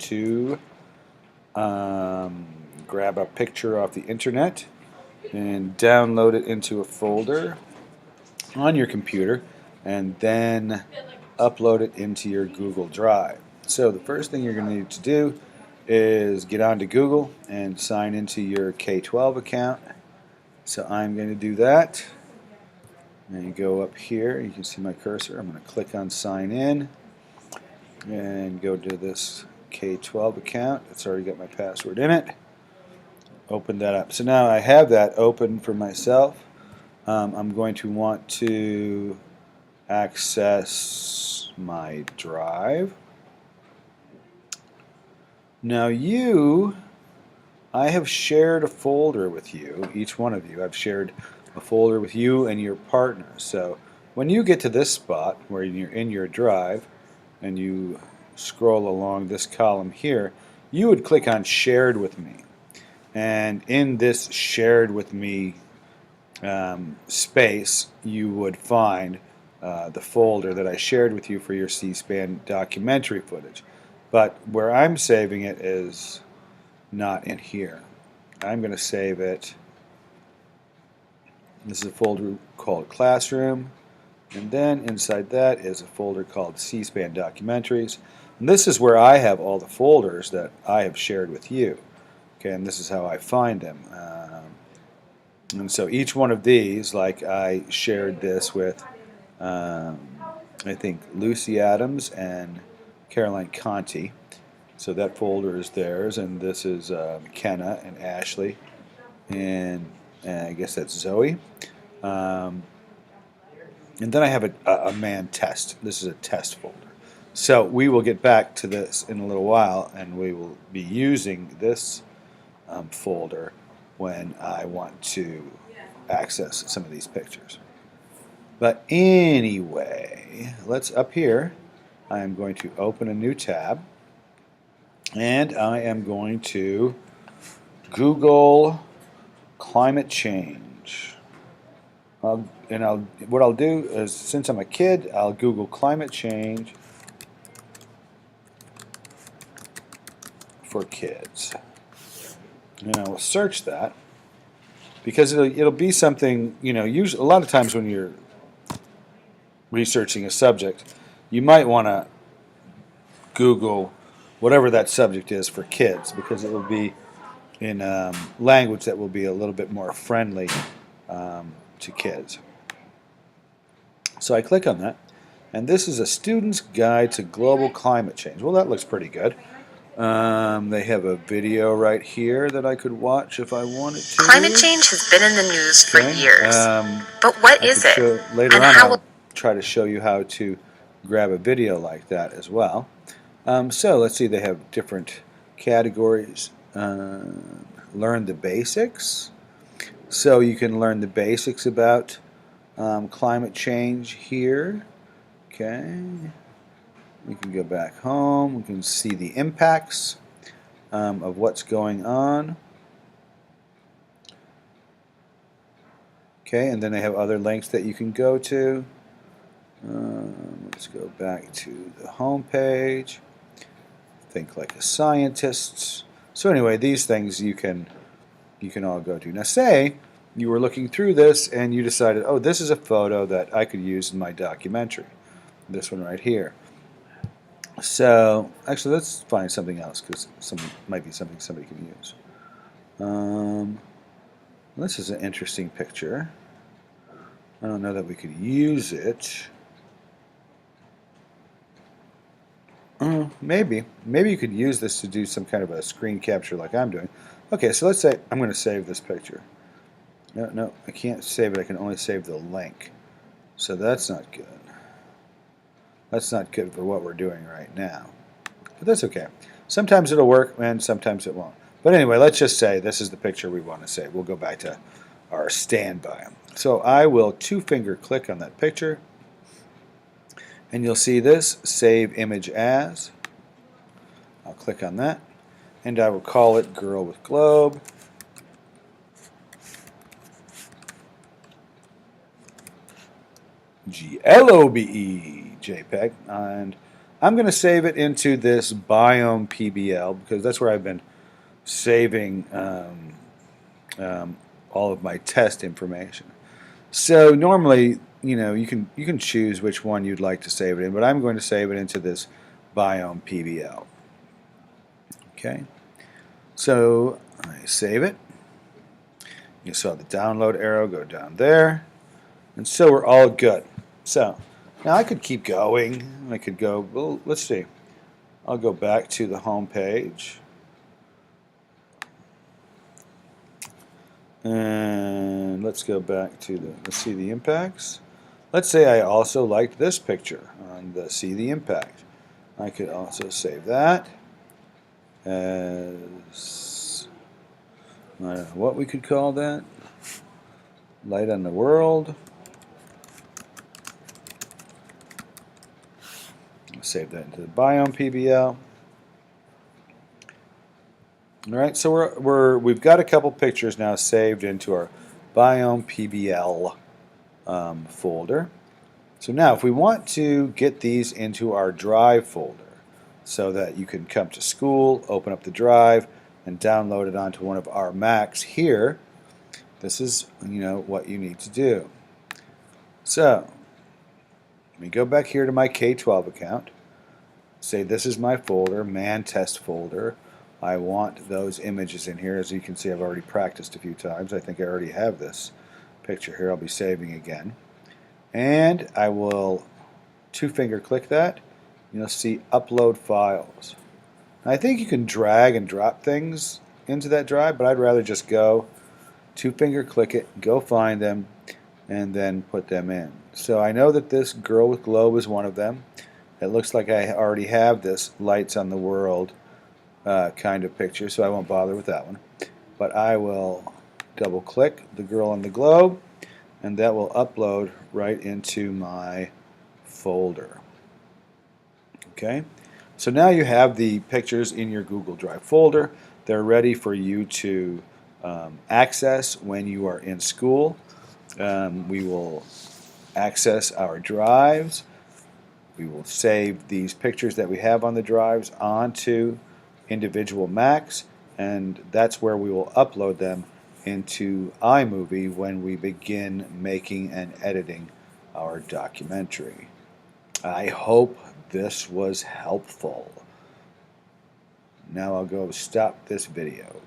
to grab a picture off the internet and download it into a folder on your computer and then upload it into your Google Drive. So the first thing you're going to need to do is get onto Google and sign into your K-12 account. So I'm going to do that. And you go up here, you can see my cursor. I'm going to click on sign in and go to this K-12 account. It's already got my password in it. Open that up. So now I have that open for myself. I'm going to want to access my drive. Now I have shared a folder with you, each one of you. I've shared a folder with you and your partner. So when you get to this spot where you're in your drive and you scroll along this column here, you would click on shared with me. And in this shared with me space, you would find the folder that I shared with you for your C-SPAN documentary footage. But where I'm saving it is not in here. I'm going to save it. This is a folder called Classroom, and then inside that is a folder called C-SPAN Documentaries. And this is where I have all the folders that I have shared with you. Okay, and this is how I find them. And so each one of these, like I shared this with, I think, Lucy Adams and Caroline Conti. So that folder is theirs, and this is McKenna and Ashley, and I guess that's Zoe. And then I have a man test. This is a test folder. So we will get back to this in a little while, and we will be using this folder when I want to access some of these pictures. But anyway, let's up here. I am going to open a new tab, and I am going to Google climate change. What I'll do is, since I'm a kid, I'll Google climate change for kids. And I will search that because it'll be something, usually a lot of times when you're researching a subject, you might want to Google whatever that subject is for kids, because it will be in language that will be a little bit more friendly to kids. So I click on that, and this is a student's guide to global climate change. Well, that looks pretty good. They have a video right here that I could watch if I wanted to. Climate change has been in the news for years. But what is it? Later on, I'll try to show you how to grab a video like that as well. So let's see, they have different categories. Learn the basics. So you can learn the basics about climate change here. Okay. We can go back home. We can see the impacts of what's going on. Okay, and then they have other links that you can go to. Let's go back to the home page. Think like a scientist. So anyway, these things you can all go to. Now say you were looking through this and you decided, oh, this is a photo that I could use in my documentary. This one right here. So actually, let's find something else, because might be something somebody can use. This is an interesting picture. I don't know that we could use it. Maybe you could use this to do some kind of a screen capture like I'm doing. Okay, so let's say I'm going to save this picture. No, I can't save it. I can only save the link. So that's not good. That's not good for what we're doing right now. But that's okay. Sometimes it'll work and sometimes it won't. But anyway, let's just say this is the picture we want to save. We'll go back to our standby. So I will two-finger click on that picture, and you'll see this, Save Image As. I'll click on that, and I will call it Girl with Globe. GLOBE, JPEG, and I'm going to save it into this biome PBL because that's where I've been saving all of my test information. So normally, you can choose which one you'd like to save it in, but I'm going to save it into this biome PBL. Okay, so I save it. You saw the download arrow go down there, and so we're all good. So now I could keep going. I could go, well, let's see. I'll go back to the home page. And let's go back to let's see the impacts. Let's say I also liked this picture on the see the impact. I could also save that as, I don't know what we could call that. Light on the world. Save that into the biome PBL. All right, so we've got a couple pictures now saved into our biome PBL folder. So now, if we want to get these into our drive folder, so that you can come to school, open up the drive, and download it onto one of our Macs here, this is what you need to do. So let me go back here to my K-12 account. Say this is my folder, man test folder. I want those images in here. As you can see, I've already practiced a few times. I think I already have this picture here. I'll be saving again. And I will two-finger click that. You'll see upload files. I think you can drag and drop things into that drive, but I'd rather just go two-finger click it, go find them, and then put them in. So I know that this girl with globe is one of them. It looks like I already have this lights on the world kind of picture, so I won't bother with that one. But I will double click the girl on the globe, and that will upload right into my folder. Okay, so now you have the pictures in your Google Drive folder. They're ready for you to access when you are in school. We will access our drives. We will save these pictures that we have on the drives onto individual Macs, and that's where we will upload them into iMovie when we begin making and editing our documentary. I hope this was helpful. Now I'll go stop this video.